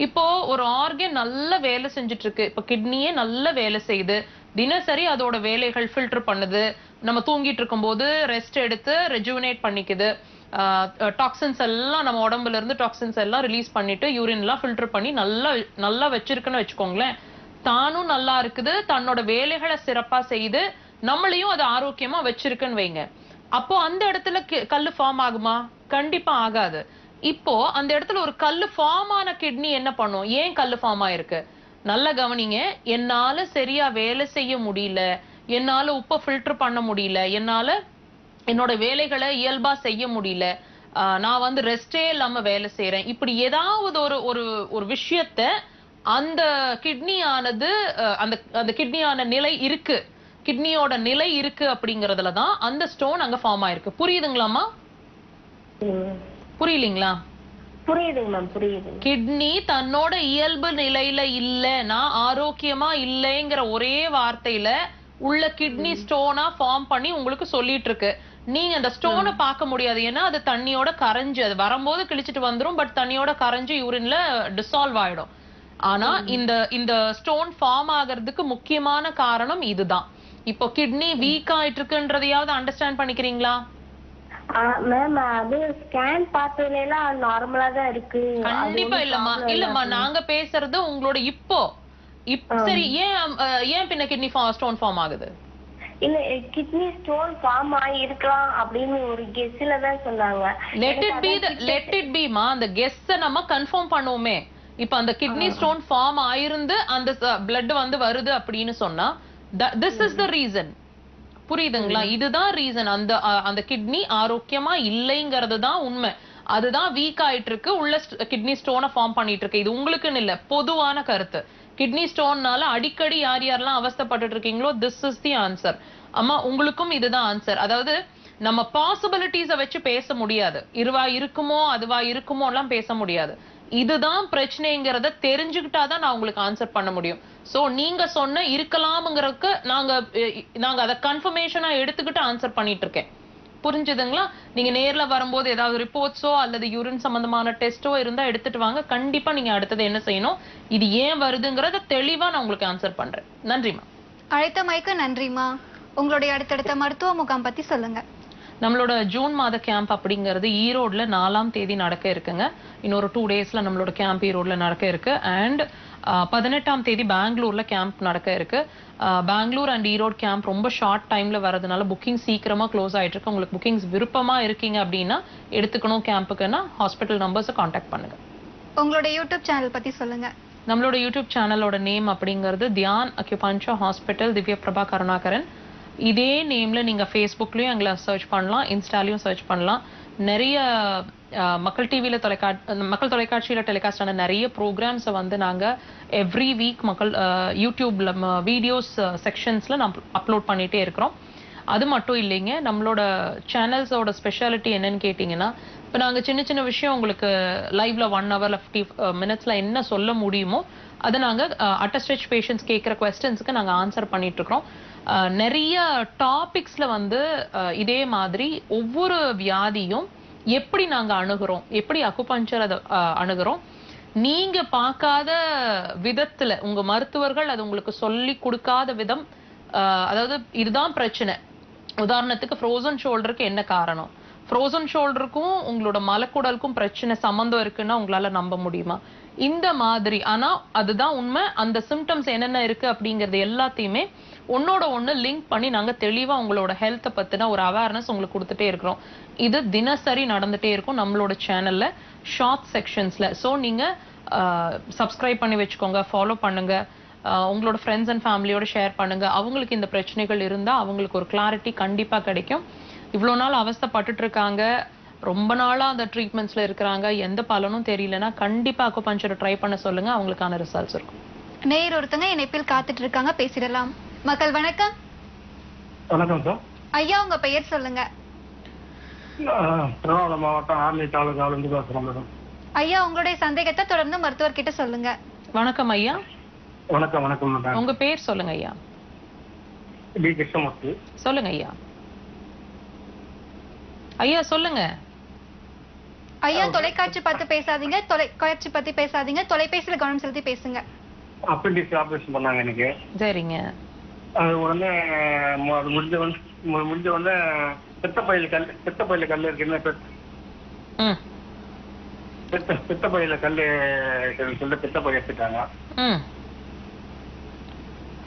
இப்போ ஒரு ஆர்கன் நல்ல வேலை செஞ்சுட்டு இருக்கு. இப்ப கிட்னியே நல்ல வேலை செய்யுது. தினசரி அதோட வேலைகள் ஃபில்டர் பண்ணுது. நம்ம தூங்கிட்டு இருக்கும்போது ரெஸ்ட் எடுத்து ரெஜுவினேட் பண்ணிக்குது. டாக்ஸின்ஸ் எல்லாம் நம்ம உடம்புல இருந்து டாக்ஸின்ஸ் எல்லாம் ரிலீஸ் பண்ணிட்டு யூரின் எல்லாம் ஃபில்டர் பண்ணி நல்லா நல்லா வச்சிருக்குன்னு வச்சுக்கோங்களேன். தானும் நல்லா இருக்குது, தன்னோட வேலைகளை சிறப்பா செய்யுது, நம்மளையும் அது ஆரோக்கியமா வச்சிருக்குன்னு வைங்க. அப்போ அந்த இடத்துல கல்லு ஃபார்ம் ஆகுமா? கண்டிப்பா ஆகாது. இப்போ அந்த இடத்துல ஒரு கல்லு ஃபார்ம் ஆன கிட்னி என்ன பண்ணும்? ஏன் கல்லு ஃபார்ம் ஆயிருக்கு? நல்ல கவனிங்க. என்னால சரியா வேலை செய்ய முடியல, என்னால உப்ப ஃபில்டர் பண்ண முடியல, என்னால என்னோட வேலைகளை இயல்பா செய்ய முடியல, நான் வந்து ரெஸ்டே இல்லாம வேலை செய்யறேன். இப்படி ஏதாவது ஒரு ஒரு ஒரு விஷயத்த அந்த கிட்னி ஆனது அந்த அந்த கிட்னியான நிலை இருக்கு, கிட்னியோட நிலை இருக்கு அப்படிங்கறதுல தான் அந்த ஸ்டோன் அங்க ஃபார்ம் ஆயிருக்கு. புரியுதுங்களாமா? புரியலீங்களா? புரியுதுங்க மேம், புரியுது. கிட்னி தன்னோட இயல்பு நிலையில இல்ல, நான் ஆரோக்கியமா இல்லைங்கிற ஒரே வார்த்தையில உள்ள கிட்னி ஸ்டோனா ஃபார்ம் பண்ணி உங்களுக்கு சொல்லிட்டு இருக்கு. நீங்க அந்த ஸ்டோனை பார்க்க முடியாது, ஏன்னா அது தண்ணியோட கரைஞ்சு, அது வரும்போது கிழிச்சிட்டு வந்துரும், பட் தண்ணியோட கரைஞ்சு யூரின்ல டிசால்வ் ஆயிடும். ஆனா இந்த இந்த ஸ்டோன் ஃபார்ம் ஆகிறதுக்கு முக்கியமான காரணம் இதுதான். இப்போ கிட்னி வீக் ஆயிட்டு இருக்குன்றதையாவது அண்டர்ஸ்டாண்ட் பண்ணிக்கிறீங்களா? மேம் அது ஸ்கேன் பார்த்ததுல எல்லாம் நார்மலா தான் இருக்கு. கண்டிப்பா இல்லம்மா, இல்லம்மா, நாங்க பேசுறது உங்களோட இப்போ சரி. ஏன் பின்ன கிட்னி ஸ்டோன் ஃபார்ம் ஆகுது? இல்ல கிட்னி ஸ்டோன் ஃபார்ம் ஆகி இருக்கலாம் அப்படின்னு ஒரு கெஸ்ல தான் சொன்னாங்க. லெட் இட் பி மா, அந்த கெஸ்ஸ நம்ம கன்ஃபார்ம் பண்ணுவோமே. இப்ப அந்த கிட்னி ஸ்டோன் ஃபார்ம் ஆயிருந்து அந்த பிளட் வந்து வருது அப்படின்னு சொன்னா திஸ் இஸ் த ரீசன். புரியுதுங்களா? இதுதான் ரீசன். அந்த அந்த கிட்னி ஆரோக்கியமா இல்லைங்கிறது தான் உண்மை. அதுதான் வீக் ஆயிட்டு இருக்கு, உள்ள கிட்னி ஸ்டோனை ஃபார்ம் பண்ணிட்டு இருக்கு. இது உங்களுக்குன்னு இல்ல, பொதுவான கருத்து. கிட்னி ஸ்டோன்னால அடிக்கடி யார் யாரெல்லாம் அவஸ்தைப்பட்டு இருக்கீங்களோ திஸ் இஸ் தி ஆன்சர். அம்மா உங்களுக்கும் இதுதான் ஆன்சர். அதாவது நம்ம பாசிபிலிட்டிஸ வச்சு பேச முடியாது. இதுவா இருக்குமோ அதுவா இருக்குமோ எல்லாம் பேச முடியாது. இதுதான் பிரச்சனைங்கிறத தெரிஞ்சுக்கிட்டாதான் நான் உங்களுக்கு ஆன்சர் பண்ண முடியும். சோ நீங்க சொன்ன இருக்கலாம்ங்கிறதுக்கு நாங்க அதை கன்ஃபர்மேஷனா எடுத்துக்கிட்டு ஆன்சர் பண்ணிட்டு இருக்கேன். புரிஞ்சுதுங்களா? நீங்க நேர்ல வரும்போது ஏதாவது ரிப்போர்ட்ஸோ அல்லது யூரின் சம்பந்தமான டெஸ்டோ இருந்தா எடுத்துட்டு வாங்க. கண்டிப்பா நீங்க அடுத்தது என்ன செய்யணும், இது ஏன் வருதுங்கிறத தெளிவா நான் உங்களுக்கு ஆன்சர் பண்றேன். நன்றிமா. அழைத்தமைக்கு நன்றிமா. உங்களுடைய அடுத்தடுத்த மருத்துவ முகாம் பத்தி சொல்லுங்க. நம்மளோட ஜூன் மாத கேம்ப் அப்படிங்கிறது ஈரோடுல 4ஆம் தேதி நடக்க இருக்குங்க. இன்னொரு 2 டேஸ்ல நம்மளோட கேம்ப் ஈரோடுல நடக்க இருக்கு. அண்ட் 18ஆம் தேதி பெங்களூர்ல கேம்ப் நடக்க இருக்கு. பெங்களூர் அண்ட் ஈரோடு கேம்ப் ரொம்ப ஷார்ட் டைம்ல வரதுனால புக்கிங் சீக்கிரமா க்ளோஸ் ஆயிட்டு இருக்கு. உங்களுக்கு புக்கிங்ஸ் விருப்பமா இருக்கீங்க அப்படின்னா எடுத்துக்கணும் கேம்புக்குன்னா ஹாஸ்பிட்டல் நம்பர்ஸை கான்டாக்ட் பண்ணுங்க. உங்களோட யூடியூப் சேனல் பத்தி சொல்லுங்க. நம்மளோட யூடியூப் சேனலோட நேம் அப்படிங்கிறது தியான் அக்யூபஞ்சர் ஹாஸ்பிட்டல் திவ்ய பிரபா கருணாகரன். இதே நேம்ல நீங்க ஃபேஸ்புக்லயும் எங்களை சர்ச் பண்ணலாம், இன்ஸ்டாலையும் சர்ச் பண்ணலாம். நிறைய மக்கள் டிவியில மக்கள் தொலைக்காட்சியில டெலிகாஸ்ட் ஆன நிறைய ப்ரோக்ராம்ஸை வந்து நாங்க எவ்ரி வீக் மக்கள் யூடியூப்ல வீடியோஸ் செக்ஷன்ஸ்ல நம்ம அப்லோட் பண்ணிட்டே இருக்கிறோம். அது மட்டும் இல்லைங்க, நம்மளோட சேனல்ஸோட ஸ்பெஷாலிட்டி என்னன்னு கேட்டீங்கன்னா, இப்போ நாங்க சின்ன சின்ன விஷயம் உங்களுக்கு லைவ்ல 1 hour 50 minutesல என்ன சொல்ல முடியுமோ அதை நாங்க அட்டஸ்டேஜ் பேஷண்ட்ஸ் கேட்குற கொஸ்டின்ஸுக்கு நாங்க ஆன்சர் பண்ணிட்டு இருக்கிறோம். நிறைய டாபிக்ஸ்ல வந்து இதே மாதிரி ஒவ்வொரு வியாதியும் எப்படி நாங்க அணுகிறோம், எப்படி அக்குபஞ்சர் அதை அணுகிறோம், நீங்க பார்க்காத விதத்துல உங்க மருத்துவர்கள் அது உங்களுக்கு சொல்லி கொடுக்காத விதம், அதாவது இதுதான் பிரச்சனை. உதாரணத்துக்கு ஃப்ரோசன் ஷோல்டருக்கு என்ன காரணம், ஃப்ரோசன் ஷோல்டருக்கும் உங்களோட மலக்குடலுக்கும் பிரச்சனை சம்பந்தம் இருக்குன்னா உங்களால நம்ப முடியுமா? இந்த மாதிரி. ஆனா அதுதான் உண்மை. அந்த சிம்டம்ஸ் என்னென்ன இருக்கு அப்படிங்கறது எல்லாத்தையுமே ஒன்னோட ஒண்ணு லிங்க் பண்ணி நாங்க தெளிவா உங்களோட ஹெல்த்தை பத்தின ஒரு அவேர்னஸ் உங்களுக்கு கொடுத்துட்டே இருக்கிறோம். இது தினசரி நடந்துட்டே இருக்கும் நம்மளோட சேனல்ல ஷார்ட் செக்ஷன்ஸ்ல. ஸோ நீங்க சப்ஸ்கிரைப் பண்ணி வச்சுக்கோங்க, ஃபாலோ பண்ணுங்க, உங்களோட ஃப்ரெண்ட்ஸ் அண்ட் ஃபேமிலியோட ஷேர் பண்ணுங்க. அவங்களுக்கு இந்த பிரச்சனைகள் இருந்தா அவங்களுக்கு ஒரு கிளாரிட்டி கண்டிப்பா கிடைக்கும். இவ்வளோ நாள் அவஸ்தைப்பட்டுட்டு இருக்காங்க, ரொம்ப நாளா அந்த ட்ரீட்மெண்ட்ஸ்ல இருக்கிறாங்க, எந்த பலனும் தெரியலன்னா கண்டிப்பா அக்குபஞ்சரை ட்ரை பண்ண சொல்லுங்க, அவங்களுக்கான ரிசல்ட்ஸ் இருக்கும். நேர் ஒருத்தங்க இணைப்பில் காத்துட்டு இருக்காங்க, பேசிடலாம். மக்கள் வணக்கம். வணக்கம் சார். ஐயா உங்க பெயர் சொல்லுங்க. திருவண்ணாமலை மாவட்டம் ஆர்னி தாலுகாவிலிருந்து பேசுறோம் மேடம். ஐயா உங்களுடைய சந்தேகத்தை தொடர்ந்து மருத்துவர் கிட்ட சொல்லுங்க. வணக்கம் ஐயா. வணக்கம். வணக்கம் மேடம். உங்க பேர் சொல்லுங்க ஐயா. டி கிருஷ்ணமூர்த்தி. சொல்லுங்க ஐயா. ஐயா சொல்லுங்க. ஐயா தொலைக்காட்சி பார்த்து பேசாதீங்க, தொலைக்காட்சி பத்தி பேசாதீங்க, தொலைபேசியில கவனம் செலுத்தி பேசுங்க. அப்பெண்டிக்ஸ் ஆபரேஷன் பண்ணாங்க எனக்கு. சரிங்க. அது உடனே அது முடிஞ்ச உடனே பித்தப்பையில கல் இருக்குன்னு ம் பித்தப்பையில கல் சொல்லிட்டு பித்தப்பை எடுத்துட்டாங்க. ம்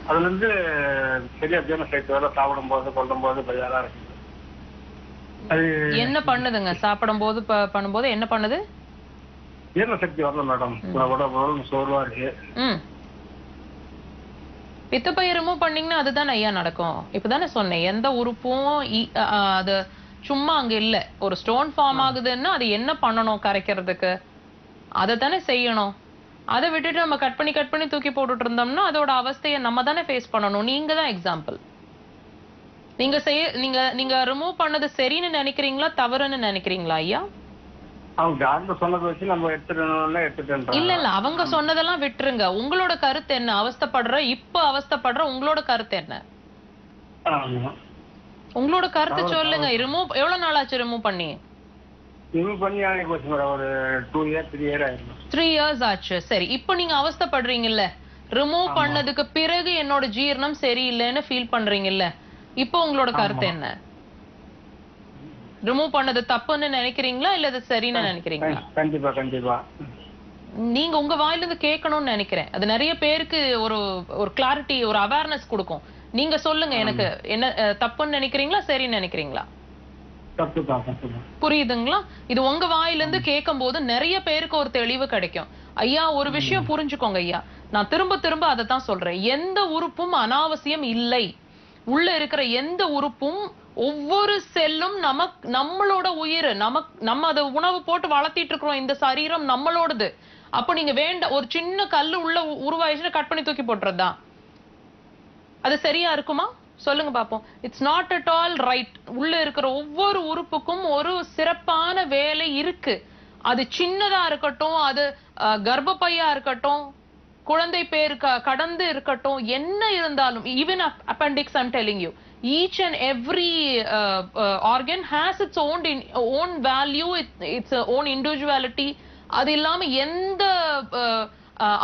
அதுல இருந்து சரியா ஜீரண சக்தி வேலை சாப்பிடும் போது கொள்ளும் போது பையாரா இருக்கு. அது என்ன பண்ணுதுங்க? சாப்பிடும் போது பண்ணும்போது என்ன பண்ணுது? ஜீரண சக்தி வரல மேடம். உடம்பு சோர்வா இருக்கு. பித்தப்பை ரிமூவ் பண்ணீங்கன்னா அதுதானே ஐயா நடக்கும். இப்பதானே சொன்னேன், எந்த உறுப்பும் அது சும்மா அங்க இல்ல. ஒரு ஸ்டோன் ஃபார்ம் ஆகுதுன்னா அது என்ன பண்ணணும் கரைக்கிறதுக்கு? அதை தானே செய்யணும். அதை விட்டுட்டு நம்ம கட் பண்ணி தூக்கி போட்டுட்டு இருந்தோம்னா அதோட அவஸ்தையை நம்ம தானே ஃபேஸ் பண்ணணும். நீங்க தான் எக்ஸாம்பிள். நீங்க ரிமூவ் பண்ணது சரின்னு நினைக்கிறீங்களா தவறுன்னு நினைக்கிறீங்களா ஐயா? அவங்க டாக்டர் சொன்னதை வச்சு நம்ம எடுத்துட்டோம். இல்ல அவங்க சொன்னதெல்லாம் விட்டுருங்க. உங்களோட கருத்து என்ன? அவஸ்தைப்படுற உங்களோட கருத்து என்ன? உங்களோட கருத்து சொல்லுங்க. ரிமூவ் எவ்வளவு நாள் ஆச்சு ரிமூவ் பண்ணி? ஒரு 2 years 3 years ஆயிருக்கு. 3 years ஆச்சு. சரி, இப்போ நீங்க அவஸ்தைப்படுறீங்கல்ல, ரிமூவ் பண்ணதுக்கு பிறகு என்னோட ஜீரணம் சரியில்லைன்னு ஃபீல் பண்றீங்கல்ல, இப்போ உங்களோட கருத்து என்ன? ரிமூவ் பண்ணது தப்புன்னு நினைக்கிறீங்களா இல்ல அது சரின்னு நினைக்கிறீங்களா? கண்டிப்பா நீங்க உங்க வாயில இருந்து கேட்கணும்னு நினைக்கிறேன். அது நிறைய பேருக்கு ஒரு கிளாரிட்டி, ஒரு அவேர்னஸ் கொடுக்கும். நீங்க சொல்லுங்க, எனக்கு என்ன தப்புன்னு நினைக்கிறீங்களா சரின்னு நினைக்கிறீங்களா? புரியுதுங்களா? இது உங்க வாயில இருந்து கேட்கும் போது நிறைய பேருக்கு ஒரு தெளிவு கிடைக்கும். ஐயா ஒரு விஷயம் புரிஞ்சுக்கோங்க ஐயா, நான் திரும்ப அதை தான் சொல்றேன். எந்த உறுப்பும் அனாவசியம் இல்லை. உள்ள இருக்கிற எந்த உறுப்பும், ஒவ்வொரு செல்லும் நம்மளோட உயிர். நம்ம அதை உணவு போட்டு வளர்த்திட்டு இருக்கிறோம். இந்த சரீரம் நம்மளோடது. அப்ப நீங்க ஒரு சின்ன கல்லு உள்ள உருவாயிச்சுன்னா கட் பண்ணி தூக்கி போட்டுறதா? அது சரியா இருக்குமா? சொல்லுங்க பாப்போம். It's not at all right. உள்ள இருக்கிற ஒவ்வொரு உறுப்புக்கும் ஒரு சிறப்பான வேலை இருக்கு. அது சின்னதா இருக்கட்டும், அது கர்ப்பப்பையா இருக்கட்டும், குழந்தை பேர் கடந்து இருக்கட்டும், என்ன இருந்தாலும், even appendix, I'm telling you, each and every organ has its own value, its own individuality. அது இல்லாம எந்த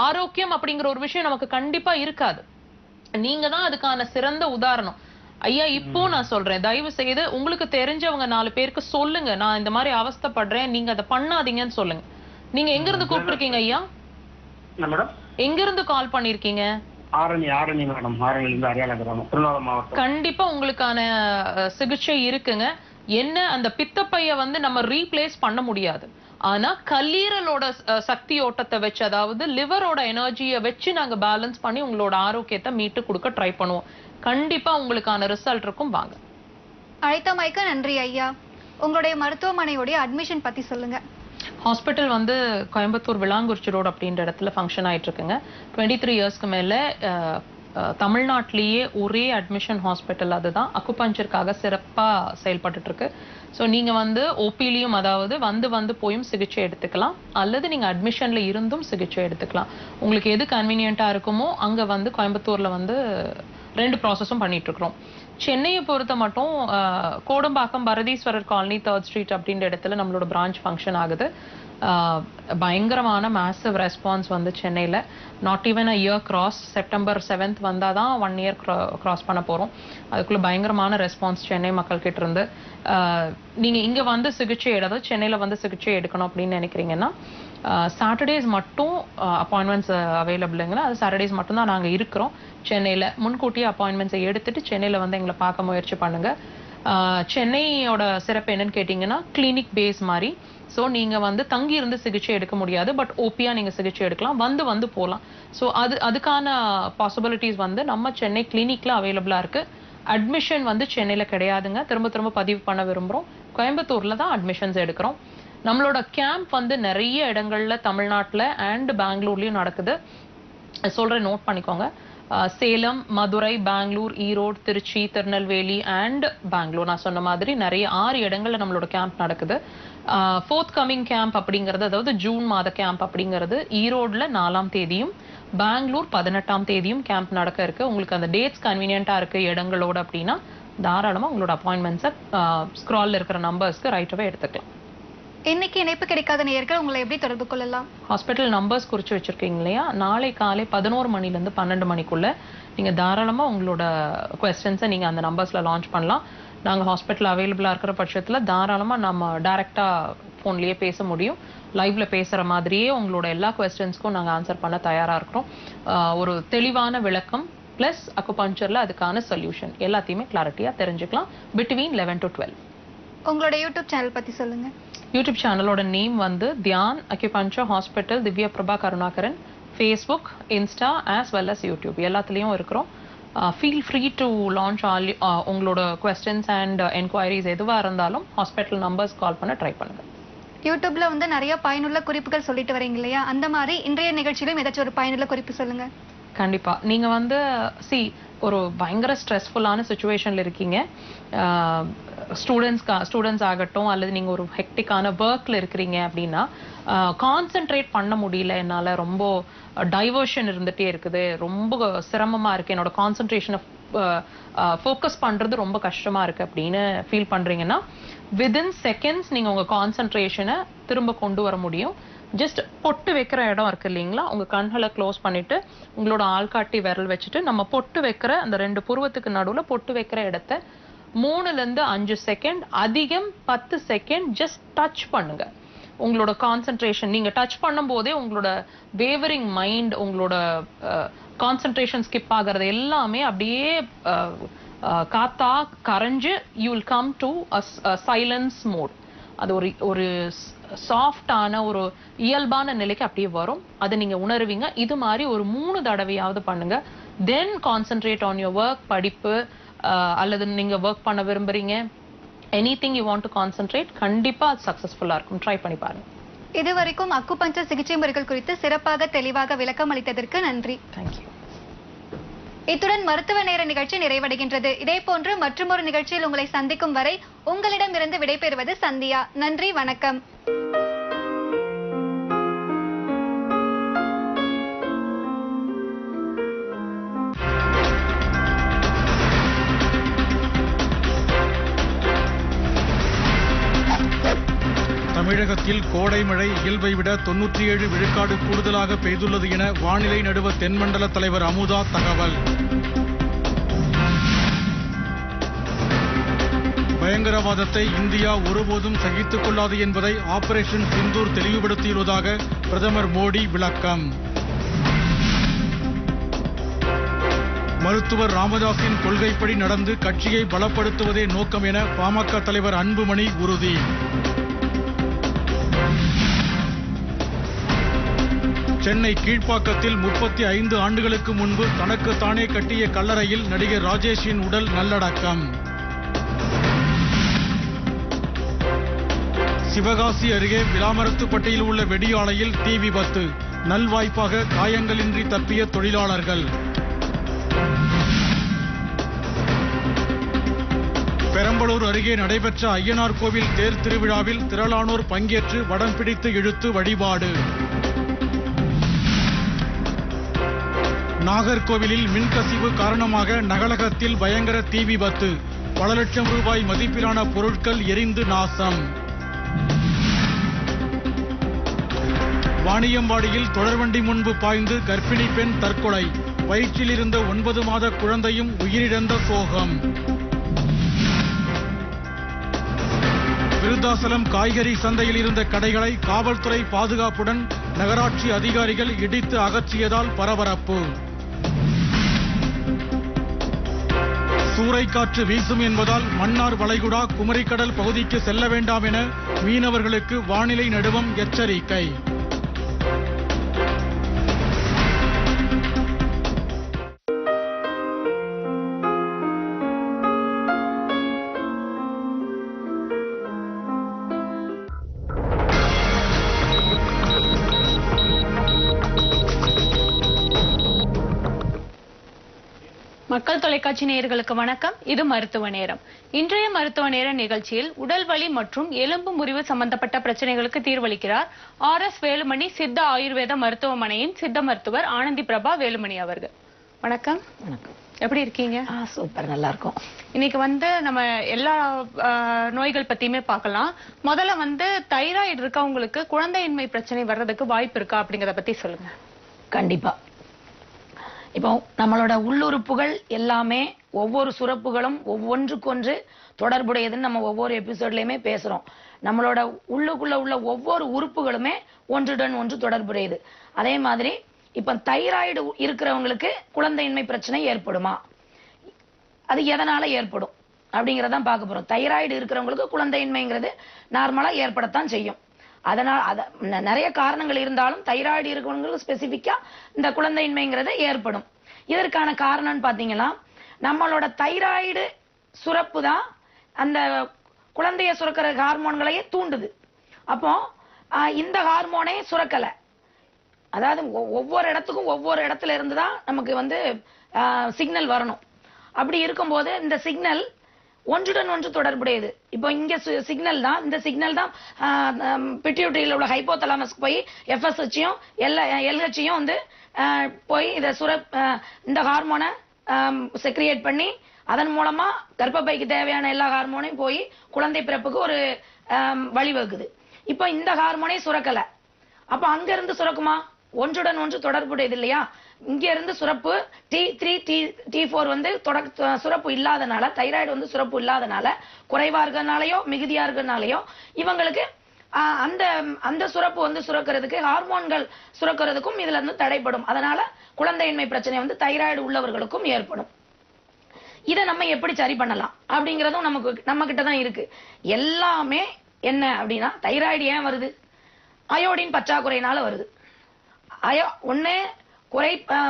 ஆரோக்கியம் அப்படிங்கிற ஒரு விஷயம் நமக்கு கண்டிப்பா இருக்காது. நீங்க தான் அதுக்கான சிறந்த உதாரணம் ஐயா. இப்போ நான் சொல்றேன், தயவு செய்து உங்களுக்கு தெரிஞ்சவங்க 4 பேருக்கு சொல்லுங்க, நான் இந்த மாதிரி அவஸ்தைப்படுறேன், நீங்க அதை பண்ணாதீங்கன்னு சொல்லுங்க. நீங்க எங்க இருந்து கூப்பிட்டுருக்கீங்க ஐயா? எங்க இருந்து கால் பண்ணிருக்கீங்க? ஆரணி மேடம். ஆரணியிலிருந்து அரியாலை கிராமம், திருவண்ணாமலை மாவட்டம். கண்டிப்பா உங்களுக்கான சிகிச்சை இருக்குங்க. என்ன, அந்த பித்தப்பைய நம்ம ரீப்ளேஸ் பண்ண முடியாது. ஆனா கல்லீரலோட சக்தி ஓட்டத்தை வச்சு, அதாவது லிவரோட எனர்ஜியை வச்சு நாங்க பேலன்ஸ் பண்ணி உங்களோட ஆரோக்கியத்தை மீட்டு கொடுக்க ட்ரை பண்ணுவோம். கண்டிப்பா உங்களுக்கான ரிசல்ட் இருக்கும். வாங்க. அழைத்தமைக்கு நன்றி ஐயா. உங்களுடைய மருத்துவமனையுடைய அட்மிஷன் பத்தி சொல்லுங்க. ஹாஸ்பிட்டல் கோயம்புத்தூர் விளாங்குறிச்சி ரோடு அப்படின்ற இடத்துல ஃபங்க்ஷன் ஆயிட்டு இருக்குங்க. 23 இயர்ஸ்க்கு மேல தமிழ்நாட்டிலேயே ஒரே அட்மிஷன் ஹாஸ்பிட்டல் அதுதான். அக்குபஞ்சருக்காக சிறப்பா செயல்பட்டு இருக்கு. ஸோ நீங்க ஓபிலையும், அதாவது வந்து போயும் சிகிச்சை எடுத்துக்கலாம், அல்லது நீங்க அட்மிஷன்ல இருந்தும் சிகிச்சை எடுத்துக்கலாம். உங்களுக்கு எது கன்வீனியன்ட்டா இருக்குமோ அங்க கோயம்புத்தூர்ல 2 ப்ராசஸும் பண்ணிட்டு இருக்கிறோம். சென்னையை பொறுத்த மட்டும் Kodambakkam Bharatheeswarar colony 3rd street அப்படின்ற இடத்துல நம்மளோட பிரான்ச் ஃபங்க்ஷன் ஆகுது. பயங்கரமான மேசிவ் ரெஸ்பான்ஸ் சென்னையில். Not even a year cross. September 7th வந்தாதான் 1 year கிராஸ் பண்ண போகிறோம். அதுக்குள்ள பயங்கரமான ரெஸ்பான்ஸ் சென்னை மக்கள் கிட்ட இருந்து. நீங்க இங்க சிகிச்சை, அதாவது சென்னையில சிகிச்சை எடுக்கணும் அப்படின்னு நினைக்கிறீங்கன்னா சாட்டர்டேஸ் மட்டும் அப்பாயின்மெண்ட்ஸ் அவைலபிளுங்களா. அது சாட்டர்டேஸ் மட்டும் தான் நாங்கள் இருக்கிறோம் சென்னையில். முன்கூட்டியே அப்பாயின்மெண்ட்ஸை எடுத்துட்டு சென்னையில் எங்களை பார்க்க முயற்சி பண்ணுங்க. சென்னையோட சிறப்பு என்னன்னு கேட்டிங்கன்னா கிளினிக் பேஸ் மாதிரி. ஸோ நீங்கள் தங்கி இருந்து சிகிச்சை எடுக்க முடியாது, பட் ஓபியா நீங்கள் சிகிச்சை எடுக்கலாம், வந்து போகலாம். ஸோ அதுக்கான பாசிபிலிட்டிஸ் நம்ம சென்னை கிளினிக்ல அவைலபிளாக இருக்கு. அட்மிஷன் சென்னையில் கிடையாதுங்க. திரும்ப பதிவு பண்ண விரும்புகிறோம். கோயம்புத்தூர்ல தான் அட்மிஷன்ஸ் எடுக்கிறோம். நம்மளோட கேம்ப் நிறைய இடங்கள்ல தமிழ்நாட்டில் அண்ட் பெங்களூர்லயும் நடக்குது. சொல்றேன், நோட் பண்ணிக்கோங்க. சேலம், மதுரை, பெங்களூர், ஈரோடு, திருச்சி, திருநெல்வேலி அண்ட் பெங்களூர். நான் சொன்ன மாதிரி நிறைய 6 இடங்கள்ல நம்மளோட கேம்ப் நடக்குது. 4th கமிங் கேம்ப் அப்படிங்கிறது, அதாவது ஜூன் மாத கேம்ப் அப்படிங்கிறது ஈரோடுல 4ஆம் தேதியும் பெங்களூர் 18ஆம் தேதியும் கேம்ப் நடக்க இருக்கு. உங்களுக்கு அந்த டேட்ஸ் கன்வீனியன்ட்டா இருக்கு இடங்களோட அப்படின்னா தாராளமா உங்களோட அப்பாயின்மெண்ட்ஸை ஸ்க்ரால்ல இருக்கிற நம்பர்ஸ்க்கு ரைட் அவே எடுத்துக்கலாம். இன்னைக்கு இணைப்பு கிடைக்காத நேயர்கள் உங்களை எப்படி தொடர்பு கொள்ளலாம்? ஹாஸ்பிட்டல் நம்பர்ஸ் குறிச்சு வச்சிருக்கீங்க இல்லையா? நாளை காலை 11 மணிலேருந்து 12 மணிக்குள்ள நீங்க தாராளமா உங்களோட கொஸ்டின்ஸை நீங்க அந்த நம்பர்ஸ்ல லான்ச் பண்ணலாம். நாங்க ஹாஸ்பிட்டல் அவைலபிளா இருக்கிற பட்சத்துல தாராளமா நம்ம டைரக்டா போன்லயே பேச முடியும். லைவ்ல பேசுற மாதிரியே உங்களோட எல்லா கொஸ்டின்ஸ்க்கும் நாங்க ஆன்சர் பண்ண தயாரா இருக்கிறோம். ஒரு தெளிவான விளக்கம் பிளஸ் அக்குபஞ்சர்ல அதுக்கான சொல்யூஷன் எல்லாத்தையுமே கிளாரிட்டியா தெரிஞ்சுக்கலாம் between 11 to 12. உங்களோட யூடியூப் சேனல் பத்தி சொல்லுங்க. யூடியூப் சேனலோட நேம் வந்து Dhyan acupuncture hospital Divya Prabha Karunakaran. Facebook, Insta as well as YouTube எல்லாத்துலேயும் இருக்கிறோம். Feel free to launch all உங்களோட கொஸ்டின்ஸ் அண்ட் என்கொயரிஸ் எதுவாக இருந்தாலும் ஹாஸ்பிட்டல் நம்பர்ஸ் கால் பண்ண ட்ரை பண்ணுங்க. யூடியூப்ல வந்து நிறைய பயனுள்ள குறிப்புகள் சொல்லிட்டு வரீங்க இல்லையா? அந்த மாதிரி இன்றைய நிகழ்ச்சியிலும் ஏதாச்சும் ஒரு பயனுள்ள குறிப்பு சொல்லுங்க. கண்டிப்பா. நீங்க வந்து ஒரு பயங்கர ஸ்ட்ரெஸ்ஃபுல்லான சுச்சுவேஷன்ல இருக்கீங்க. ஸ்டூடெண்ட்ஸ் ஆகட்டும் அல்லது நீங்க ஒரு ஹெக்டிக்கான ஒர்க்ல இருக்கிறீங்க அப்படின்னா கான்சென்ட்ரேட் பண்ண முடியல, என்னால ரொம்ப டைவர்ஷன் இருந்துட்டே இருக்குது, ரொம்ப சிரமமா இருக்கு, என்னோட கான்சென்ட்ரேஷனை ஃபோக்கஸ் பண்றது ரொம்ப கஷ்டமா இருக்கு அப்படின்னு ஃபீல் பண்றீங்கன்னா வித்தின் செகண்ட்ஸ் நீங்க உங்க கான்சென்ட்ரேஷனை திரும்ப கொண்டு வர முடியும். ஜஸ்ட் பொட்டு வைக்கிற இடம் இருக்கு இல்லைங்களா, உங்க கண்களை க்ளோஸ் பண்ணிட்டு உங்களோட ஆள்காட்டி விரல் வச்சுட்டு நம்ம பொட்டு வைக்கிற அந்த 2 புருவத்துக்கு நடுவுல பொட்டு வைக்கிற இடத்த 3ல இருந்து 5 செகண்ட், அதிகம் 10 செகண்ட் ஜஸ்ட் டச் பண்ணுங்க. உங்களோட கான்சென்ட்ரேஷன் நீங்க டச் பண்ணும் போதே உங்களோட வேவரிங் மைண்ட், உங்களோட கான்சென்ட்ரேஷன் ஸ்கிப் ஆகிறது எல்லாமே அப்படியே காத்தா கரைஞ்சு you will come to silence mode. அது ஒரு சாஃப்டான ஒரு இயல்பான நிலைக்கு அப்படியே வரும். அதை நீங்க உணர்வீங்க. இது மாதிரி ஒரு 3 தடவையாவது பண்ணுங்க. தென் கான்சென்ட்ரேட் ஆன் யுவர் ஒர்க், படிப்பு அல்லது நீங்க ஒர்க் பண்ண விரும்புறீங்க, anything you want to concentrate, கண்டிப்பா அது சக்சஸ்ஃபுல்லா இருக்கும். ட்ரை பண்ணி பாருங்க. இதுவரைக்கும் அக்குபஞ்சர் சிகிச்சை முறைகள் குறித்து சிறப்பாக தெளிவாக விளக்கம் அளித்ததற்கு நன்றி. தேங்க்யூ. இத்துடன் மருத்துவ நேர நிகழ்ச்சி நிறைவடைகின்றது. இதே போன்று மற்றொரு நிகழ்ச்சியில் உங்களை சந்திக்கும் வரை உங்களிடமிருந்து விடைபெறுவது சந்தியா. நன்றி, வணக்கம். தமிழகத்தில் கோடை மழை இயல்பை விட 97 விழுக்காடு கூடுதலாக பெய்துள்ளது என வானிலை நடுவர் தென்மண்டல தலைவர் அமுதா தகவல். பயங்கரவாதத்தை இந்தியா ஒருபோதும் சகித்துக் கொள்ளாது என்பதை ஆபரேஷன் சிந்தூர் தெளிவுபடுத்தியுள்ளதாக பிரதமர் மோடி விளக்கம். மருத்துவர் ராமதாஸின் கொள்கைப்படி நடந்து கட்சியை பலப்படுத்துவதே நோக்கம் என பாமக தலைவர் அன்புமணி உறுதி. சென்னை கீழ்ப்பாக்கத்தில் 35 ஆண்டுகளுக்கு முன்பு தனக்கு தானே கட்டிய கல்லறையில் நடிகர் ராஜேஷின் உடல் நல்லடக்கம். சிவகாசி அருகே விளாமரத்துப்பட்டியில் உள்ள வெடியாலையில் தீ விபத்து. நல்வாய்ப்பாக காயங்களின்றி தப்பிய தொழிலாளர்கள். பெரம்பலூர் அருகே நடைபெற்ற ஐயனார் கோவில் தேர் திருவிழாவில் திரளானோர் பங்கேற்று வடம் பிடித்து இழுத்து வழிபாடு. நாகர்கோவிலில் மின்கசிவு காரணமாக நகலகத்தில் பயங்கர தீ விபத்து. பல லட்சம் ரூபாய் மதிப்பிலான பொருட்கள் எரிந்து நாசம். வாணியம்பாடியில் தொடர்வண்டி முன்பு பாய்ந்து கர்ப்பிணி பெண் தற்கொலை. வயிற்றில் இருந்த 9 மாத குழந்தையும் உயிரிழந்த சோகம். விருத்தாசலம் காய்கறி சந்தையில் இருந்த கடைகளை காவல்துறை பாதுகாப்புடன் நகராட்சி அதிகாரிகள் இடித்து அகற்றியதால் பரபரப்பு. சூறைக்காற்று வீசும் என்பதால் மன்னார் வளைகுடா குமரிக்கடல் பகுதிக்கு செல்ல வேண்டாம் என மீனவர்களுக்கு வானிலை நடுவம் எச்சரிக்கை. மக்கள் தொலைக்காட்சி நேயர்களுக்கு வணக்கம். இது மருத்துவ நேரம். இன்றைய மருத்துவ நேர நிகழ்ச்சியில் உடல் வலி மற்றும் எலும்பு முறிவு சம்பந்தப்பட்ட பிரச்சனைகளுக்கு தீர்வளிக்கிறார் RS வேலுமணி சித்த ஆயுர்வேத மருத்துவமனையின் சித்த மருத்துவர் ஆனந்தி பிரபா வேலுமணி அவர்கள். வணக்கம். வணக்கம். எப்படி இருக்கீங்க? சூப்பர், நல்லா இருக்கும். இன்னைக்கு நம்ம எல்லா நோய்கள் பத்தியுமே பார்க்கலாம். முதல்ல தைராய்டு இருக்கவங்களுக்கு குழந்தையின்மை பிரச்சனை வர்றதுக்கு வாய்ப்பு இருக்கா அப்படிங்கறத பத்தி சொல்லுங்க. கண்டிப்பா. இப்போ நம்மளோட உள்ளுறுப்புகள் எல்லாமே ஒவ்வொரு சுரப்புகளும் ஒவ்வொன்றுக்கொன்று தொடர்புடையதுன்னு நம்ம ஒவ்வொரு எபிசோட்லயுமே பேசுறோம். நம்மளோட உள்ளுக்குள்ள உள்ள ஒவ்வொரு உறுப்புகளுமே ஒன்றுடன் ஒன்று தொடர்புடையது. அதே மாதிரி இப்ப தைராய்டு இருக்கிறவங்களுக்கு குழந்தையின்மை பிரச்சனை ஏற்படுமா, அது எதனால ஏற்படும் அப்படிங்கறதான் பார்க்க போறோம். தைராய்டு இருக்கிறவங்களுக்கு குழந்தையின்மைங்கிறது நார்மலா ஏற்படத்தான் செய்யும். அதனால நிறைய காரணங்கள் இருந்தாலும் தைராய்டு இருக்கிறவங்களுக்கு ஸ்பெசிபிக்கா இந்த குழந்தையின்மைங்கிறது ஏற்படும். இதற்கான காரணம்னு பாத்தீங்கன்னா நம்மளோட தைராய்டு சுரப்பு தான் அந்த குழந்தைய சுரக்கிற ஹார்மோன்களையே தூண்டுது. அப்போ இந்த ஹார்மோனே சுரக்கல, அதாவது ஒவ்வொரு இடத்துக்கும் ஒவ்வொரு இடத்துல இருந்துதான் நமக்கு சிக்னல் வரணும். அப்படி இருக்கும்போது இந்த சிக்னல் ஒன்றுடன் ஒன்று தொடர்புடையது. இப்போ இங்க சிக்னல் தான், இந்த சிக்னல் தான் பிட்யூட்டரியில உள்ள ஹைப்போதலாமஸ்க்கு போய் எஃப்எஸ்ஹெச்சையும் எல்ஹெச்சையும் போய் இந்த ஹார்மோனை செக்ரியேட் பண்ணி அதன் மூலமா கர்ப்பப்பைக்கு தேவையான எல்லா ஹார்மோனையும் போய் குழந்தை பிறப்புக்கு ஒரு வழிவகுக்குது. இப்போ இந்த ஹார்மோனே சுரக்கல, அப்ப அங்க இருந்து சுரக்குமா? ஒன்றுடன் ஒன்று தொடர்புடையது இல்லையா? இங்க இருந்து சுரப்பு T3 T4 சுரப்பு இல்லாதனால, தைராய்டு சுரப்பு இல்லாதனால, குறைவா இருக்கிறதுனாலயோ மிகுதியா இருக்கிறதுனாலயோ இவங்களுக்கு அந்த சுரப்பு சுரக்கிறதுக்கு, ஹார்மோன்கள் சுரக்கிறதுக்கும் இதுல இருந்து தடைப்படும். அதனால குழந்தையின்மை பிரச்சனை தைராய்டு உள்ளவர்களுக்கும் ஏற்படும். இதை நம்ம எப்படி சரி பண்ணலாம் அப்படிங்கறதும் நம்ம கிட்ட தான் இருக்கு. எல்லாமே என்ன அப்படின்னா, தைராய்டு ஏன் வருது? அயோடின் பற்றாக்குறையினால வருது.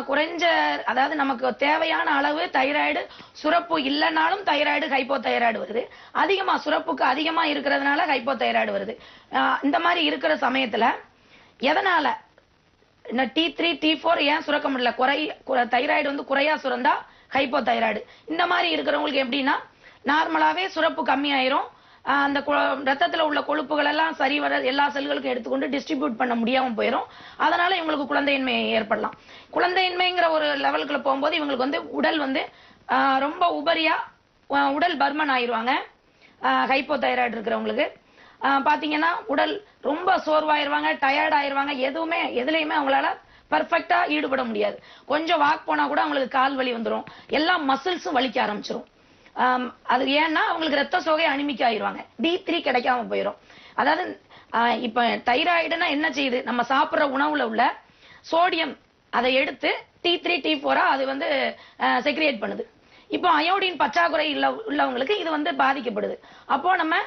குறைஞ்ச, அதாவது நமக்கு தேவையான அளவு தைராய்டு சுரப்பு இல்லைனாலும் தைராய்டு ஹைப்போ தைராய்டு வருது. அதிகமா சுரப்புக்கு அதிகமா இருக்கிறதுனால ஹைப்போ தைராய்டு வருது. இந்த மாதிரி இருக்கிற சமயத்துல எதனால T3 T4 ஏன் சுரக்க முடியல? தைராய்டு குறையா சுரந்தா ஹைப்போ தைராய்டு. இந்த மாதிரி இருக்கிறவங்களுக்கு எப்படின்னா, நார்மலாவே சுரப்பு கம்மியாயிரும், அந்த ரத்தத்துல உள்ள கொழுப்புகள் எல்லாம் சரி வர எல்லா செல்களுக்கும் எடுத்துக்கொண்டு டிஸ்ட்ரிபியூட் பண்ண முடியாம போயிடும். அதனால இவங்களுக்கு குழந்தையின்மை ஏற்படலாம். குழந்தையின்மைங்கிற ஒரு லெவலுக்குள்ள போகும்போது இவங்களுக்கு உடல் ரொம்ப உபரியா உடல் பர்மன் ஆயிடுவாங்க. ஹைப்போ தைராய்டு இருக்கிறவங்களுக்கு பாத்தீங்கன்னா உடல் ரொம்ப சோர்வாயிருவாங்க, டயர்ட் ஆயிருவாங்க. எதுலையுமே அவங்களால பர்ஃபெக்டா ஈடுபட முடியாது. கொஞ்சம் வாக் போனா கூட அவங்களுக்கு கால் வலி வந்துடும், எல்லா மசில்ஸும் வலிக்க ஆரம்பிச்சிடும். அது ஏன்னா அவங்களுக்கு ரத்த சோகை அனிமிக் ஆயிருவாங்க, D3 கிடைக்காம போயிடும். அதாவது இப்ப தைராய்டுனா என்ன செய்யுது? நம்ம சாப்பிடுற உணவுல உள்ள சோடியம் அதை எடுத்து T3 T4 அது செக்ரியேட் பண்ணுது. இப்போ அயோடின் பற்றாக்குறை உள்ளவங்களுக்கு இது பாதிக்கப்படுது. அப்போ நம்ம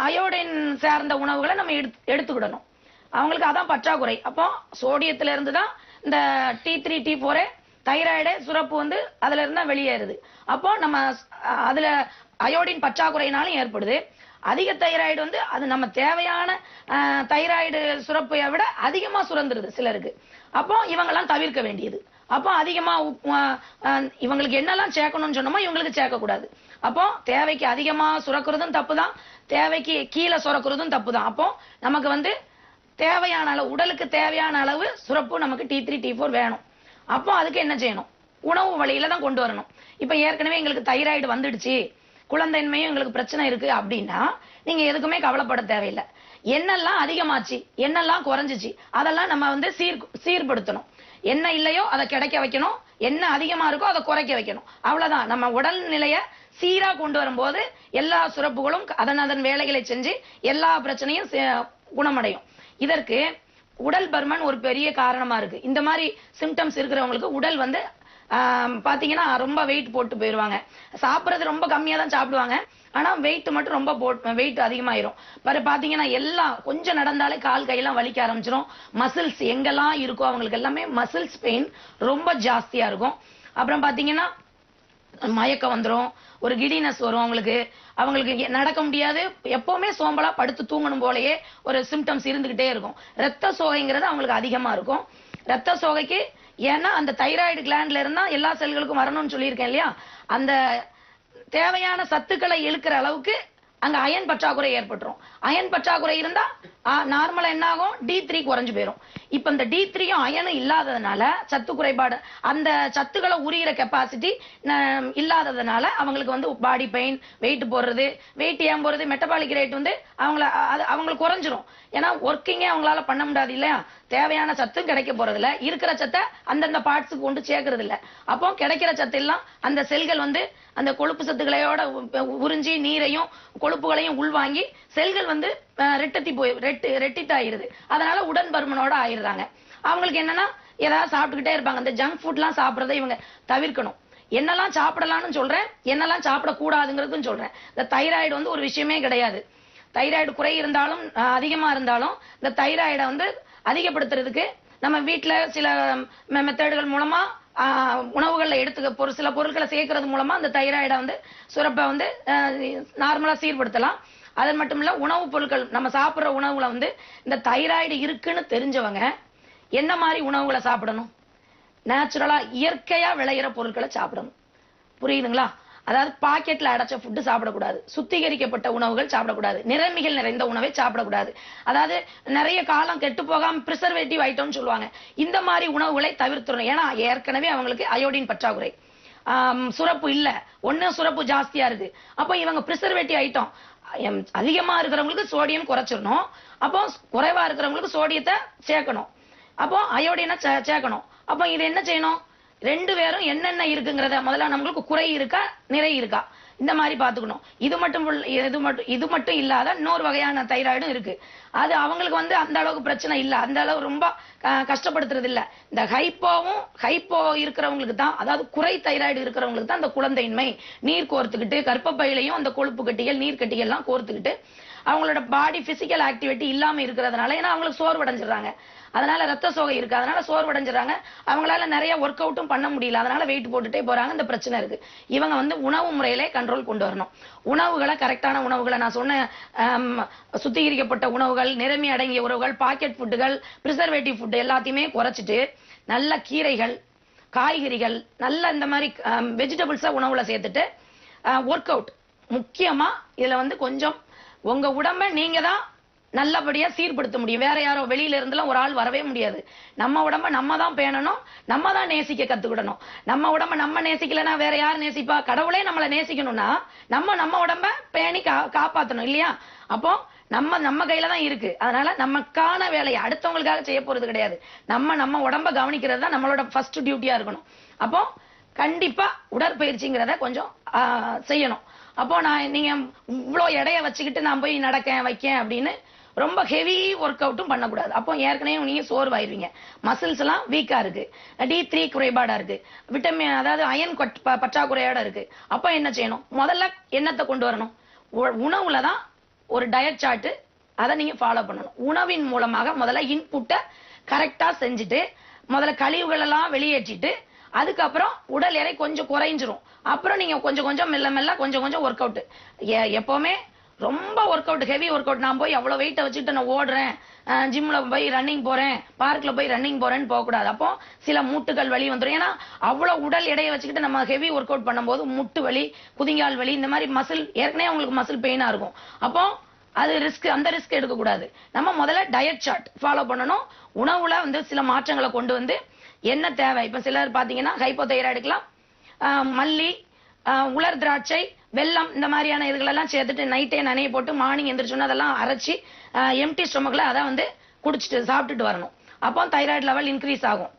அயோடின் சார்ந்த உணவுகளை நம்ம எடுத்துக்கிடணும். அவங்களுக்கு அதான் பற்றாக்குறை. அப்போ சோடியத்துல இருந்து தான் இந்த T3 T4 தைராய்டு சுரப்பு அதுல இருந்தா வெளியேறுது. அப்போ நம்ம அதுல அயோடின் பற்றாக்குறையினாலும் ஏற்படுது. அதிக தைராய்டு அது நம்ம தேவையான தைராய்டு சுரப்பை விட அதிகமா சுரந்துருது சிலருக்கு. அப்போ இவங்கெல்லாம் தவிர்க்க வேண்டியது. அப்போ அதிகமா இவங்களுக்கு என்னெல்லாம் சேர்க்கணும்னு சொன்னோமோ இவங்களுக்கு சேர்க்க கூடாது. அப்போ தேவைக்கு அதிகமா சுரக்கிறதும் தப்புதான், தேவைக்கு கீழே சுரக்கிறதும் தப்புதான். அப்போ நமக்கு தேவையான அளவு, உடலுக்கு தேவையான அளவு சுரப்பு நமக்கு T3 T4 வேணும். அப்போ அதுக்கு என்ன செய்யணும்? உணவு வழியில தான் கொண்டு வரணும். இப்ப ஏற்கனவே எங்களுக்கு தைராய்டு வந்துடுச்சு, குழந்தையின்மையும் எங்களுக்கு பிரச்சனை இருக்கு அப்படின்னா நீங்க எதுக்குமே கவலைப்பட தேவையில்லை. என்னெல்லாம் அதிகமாச்சு, என்னெல்லாம் குறைஞ்சிச்சு, அதெல்லாம் நம்ம சீர்படுத்தணும். என்ன இல்லையோ அதை கிடைக்க வைக்கணும், என்ன அதிகமா இருக்கோ அதை குறைக்க வைக்கணும். அவ்வளவுதான். நம்ம உடல் நிலைய சீரா கொண்டு வரும்போது எல்லா சுரப்புகளும் அதன் வேலைகளை செஞ்சு எல்லா பிரச்சனையும் குணமடையும். இதற்கு உடல் பருமன் ஒரு பெரிய காரணமா இருக்கு. இந்த மாதிரி சிம்டம்ஸ் இருக்கிறவங்களுக்கு உடல் பாத்தீங்கன்னா ரொம்ப வெயிட் போட்டு போயிருவாங்க. சாப்பிடுறது ரொம்ப கம்மியா தான் சாப்பிடுவாங்க, ஆனா வெயிட் மட்டும் ரொம்ப வெயிட் அதிகமாயிரும். பாத்தீங்கன்னா எல்லாம் கொஞ்சம் நடந்தாலே கால் கையெல்லாம் வலிக்க ஆரம்பிச்சிடும். மசில்ஸ் எங்கெல்லாம் இருக்கோ அவங்களுக்கு எல்லாமே மசில்ஸ் பெயின் ரொம்ப ஜாஸ்தியா இருக்கும். அப்புறம் பாத்தீங்கன்னா மயக்கம் வந்துடும், ஒரு கிடினஸ் வரும் அவங்களுக்கு நடக்க முடியாது, எப்பவுமே சோம்பலா படுத்து தூங்கணும் போலயே ஒரு சிம்டம்ஸ் இருந்துகிட்டே இருக்கும். ரத்த சோகைங்கிறது அவங்களுக்கு அதிகமா இருக்கும். ரத்த சோகைக்கு ஏன்னா அந்த தைராய்டு கிளாண்ட்ல இருந்தா எல்லா செல்களுக்கும் வரணும்னு சொல்லியிருக்கேன் இல்லையா, அந்த தேவையான சத்துக்களை இழுக்கிற அளவுக்கு அங்க அயன் பற்றாக்குறை ஏற்பட்டுரும். அயன் பற்றாக்குறை இருந்தா நார்மலா என்ன ஆகும், D3 குறைஞ்சு போயிடும். இப்ப இந்த D3யும் அயனும் இல்லாததுனால சத்து குறைபாடு, அந்த சத்துக்களை உரியிற கெப்பாசிட்டி இல்லாததுனால அவங்களுக்கு வந்து பாடி பெயின், வெயிட் போடுறது, வெயிட் ஏன் போறது, மெட்டபாலிக் ரேட் வந்து அவங்களுக்கு குறைஞ்சிரும். ஏன்னா ஒர்க்கிங்கே அவங்களால பண்ண முடியாது இல்லையா, தேவையான சத்தும் கிடைக்க போறது இல்ல, இருக்கிற சத்தை அந்தந்த பார்ட்ஸுக்கு கொண்டு சேர்க்கறது இல்ல. அப்போ கிடைக்கிற சத்து எல்லாம் அந்த செல்கள் வந்து அந்த கொழுப்பு சத்துக்களையோட உறிஞ்சி நீரையும் கொழுப்புகளையும் உள்வாங்கி செல்கள் வந்து ரெட்டிட்டாயிருது. அதனால உடன் பருமனோட ஆயிடுறாங்க. அவங்களுக்கு என்னன்னா ஏதாவது சாப்பிட்டுக்கிட்டே இருப்பாங்க. இந்த ஜங்க் ஃபுட்லாம் சாப்பிடறதை இவங்க தவிர்க்கணும். என்னெல்லாம் சாப்பிடலாம்னு சொல்றேன், என்னெல்லாம் சாப்பிடக்கூடாதுங்கிறதும் சொல்றேன். இந்த தைராய்டு வந்து ஒரு விஷயமே கிடையாது. தைராய்டு குறை இருந்தாலும் அதிகமா இருந்தாலும் இந்த தைராய்டை வந்து அதிகப்படுத்துறதுக்கு நம்ம வீட்டுல சில மெத்தடுகள் மூலமா உணவுகள்ல எடுத்துக்க சில பொருட்களை சேர்க்கறது மூலமா அந்த தைராய்டை வந்து சுரப்பை வந்து நார்மலா சீர்படுத்தலாம். அது மட்டும் இல்ல, உணவுப் பொருட்கள் நம்ம சாப்பிடுற உணவுல வந்து இந்த தைராய்டு இருக்குன்னு தெரிஞ்சவங்க என்ன மாதிரி உணவுகளை சாப்பிடணும், நேச்சுரலா இயற்கையா விளையிற பொருட்களை சாப்பிடணும். புரியுதுங்களா? அதாவது பாக்கெட்ல அடைச்ச ஃபுட்டு சாப்பிடக்கூடாது, சுத்திகரிக்கப்பட்ட உணவுகள் சாப்பிடக்கூடாது, நிறமிகள் நிறைந்த உணவை சாப்பிடக்கூடாது. அதாவது நிறைய காலம் கெட்டு போகாம பிரிசர்வேட்டிவ் ஐட்டம்னு சொல்லுவாங்க. இந்த மாதிரி உணவுகளை தவிர்த்துறணும். ஏன்னா ஏற்கனவே அவங்களுக்கு அயோடின் பற்றாக்குறை, சுரப்பு இல்ல, ஒண்ணு சுரப்பு ஜாஸ்தியா இருக்கு. அப்போ இவங்க பிரிசர்வேட்டிவ் ஐட்டம் அதிகமா இருக்கிறவங்களுக்கு சோடியம் குறைச்சிடணும். அப்போ குறைவா இருக்கிறவங்களுக்கு சோடியத்தை சேர்க்கணும். அப்போ அயோடினை சேர்க்கணும். அப்போ இது என்ன செய்யணும், ரெண்டு பேரும் என்னென்ன இருக்குங்கிறத முதல்ல நம்மளுக்கு குறை இருக்கா நிறை இருக்கா இந்த மாதிரி பாத்துக்கணும். இது மட்டும் இல்லாத இன்னொரு வகையான தைராய்டும் இருக்கு. அது அவங்களுக்கு வந்து அந்த அளவுக்கு பிரச்சனை இல்ல, அந்த அளவு ரொம்ப கஷ்டப்படுத்துறது இல்ல. இந்த ஹைப்போ இருக்கிறவங்களுக்கு தான், அதாவது குறை தைராய்டு இருக்கிறவங்களுக்கு தான் அந்த குழந்தையின்மை, நீர் கோர்த்துக்கிட்டு கர்ப்பப்பையிலையும் அந்த கொழுப்பு கட்டிகள் நீர் கட்டிகள் எல்லாம் கோர்த்துக்கிட்டு அவங்களோட பாடி பிசிக்கல் ஆக்டிவிட்டி இல்லாம இருக்கிறதுனால, ஏன்னா அவங்களுக்கு சோர்வடைஞ்சிடறாங்க, அதனால ரத்த சோகை இருக்கு, அதனால சோர்வடைஞ்சிடறாங்க, அவங்களால நிறைய ஒர்க் அவுட்டும் பண்ண முடியல, அதனால வெயிட் போட்டுட்டே போறாங்க. இந்த பிரச்சனை இருக்கு. இவங்க வந்து உணவு முறையிலே கண்ட்ரோல் கொண்டு வரணும். உணவுகளை கரெக்டான உணவுகளை, நான் சொன்ன சுத்திகரிக்கப்பட்ட உணவுகள், நிறமி அடங்கிய உணவுகள், பாக்கெட் ஃபுட்டுகள், பிரிசர்வேட்டிவ் ஃபுட்டு எல்லாத்தையுமே குறைச்சிட்டு நல்ல கீரைகள், காய்கறிகள், நல்ல இந்த மாதிரி வெஜிடபிள்ஸை உணவுல சேர்த்துட்டு ஒர்க் அவுட் முக்கியமா. இதுல வந்து கொஞ்சம் உங்க உடம்ப நீங்க தான் நல்லபடியா சீர்படுத்த முடியும். வேற யாரோ வெளியில இருந்தெல்லாம் ஒரு ஆள் வரவே முடியாது. நம்ம உடம்ப நம்ம தான் பேணணும், நம்ம தான் நேசிக்க கத்துக்கிடணும். நம்ம உடம்ப நம்ம நேசிக்கலன்னா வேற யார் நேசிப்பா? கடவுளே நம்மளை நேசிக்கணும்னா நம்ம உடம்ப பேணி காப்பாத்தணும் இல்லையா? அப்போ நம்ம கையில தான் இருக்கு. அதனால நமக்கான வேலையை அடுத்தவங்களுக்காக செய்ய போறது கிடையாது. நம்ம உடம்ப கவனிக்கிறது தான் நம்மளோட ஃபர்ஸ்ட் டியூட்டியா இருக்கணும். அப்போ கண்டிப்பா உடற்பயிற்சிங்கிறத கொஞ்சம் செய்யணும். அப்போ நீங்க இவ்வளோ எடைய வச்சுக்கிட்டு நான் போய் நடக்கேன் வைக்கேன் அப்படின்னு ரொம்ப ஹெவி ஒர்க் அவுட்டும் பண்ணக்கூடாது. அப்போ ஏற்கனவே நீங்க சோர்வாயிருவீங்க, மசில்ஸ் எல்லாம் வீக்கா இருக்கு, D3 குறைபாடா இருக்கு, விட்டமின் அதாவது அயன் பற்றாக்குறையோட இருக்கு. அப்போ என்ன செய்யணும், முதல்ல எண்ணத்தை கொண்டு வரணும். உணவுல தான் ஒரு டயட் சார்ட், அதை நீங்க ஃபாலோ பண்ணணும். உணவின் மூலமாக முதல்ல இன்புட்டை கரெக்டா செஞ்சுட்டு முதல்ல கழிவுகள் எல்லாம் வெளியேற்றிட்டு அதுக்கப்புறம் உடல் எடை கொஞ்சம் குறைஞ்சிரும். அப்புறம் நீங்க கொஞ்சம் மெல்ல கொஞ்சம் ஒர்க் அவுட். எப்பவுமே ரொம்ப work out, heavy work out, நான் போய் அவ்வளவு வெயிட்ட வச்சுட்டு நான் ஓடுறேன், ஜிம்ல போய் ரன்னிங் போறேன், பார்க்ல போய் ரன்னிங் போறேன்னு போக கூடாது. அப்போ சில மூட்டுகள் வலி வந்துடும். ஏன்னா அவ்வளவு உடல் எடையை வச்சுக்கிட்டு நம்ம ஹெவி ஒர்க் அவுட் பண்ணும்போது முட்டு வலி, குதிங்கால் வலி, இந்த மாதிரி மசில் ஏற்கனவே உங்களுக்கு மசில் பெயினா இருக்கும். அப்போ அது ரிஸ்க், அந்த ரிஸ்க் எடுக்க கூடாது. நம்ம முதல்ல டயட் சார்ட் ஃபாலோ பண்ணணும். உணவுல வந்து சில மாற்றங்களை கொண்டு வந்து என்ன தேவை, இப்ப சிலர் பாத்தீங்கன்னா ஹைப்போதைராய்டுக்கெல்லாம் மல்லி, உலர் திராட்சை, வெல்லம் இந்த மாதிரியான இதுகளெல்லாம் சேர்த்துட்டு நைட்டே நனைய போட்டு மார்னிங் எந்திரிச்சோன்னா அதெல்லாம் அரைச்சி எம்டி ஸ்டொமக்ல அதை வந்து குடிச்சிட்டு சாப்பிட்டுட்டு வரணும். அப்போ தைராய்டு லெவல் இன்க்ரீஸ் ஆகும்.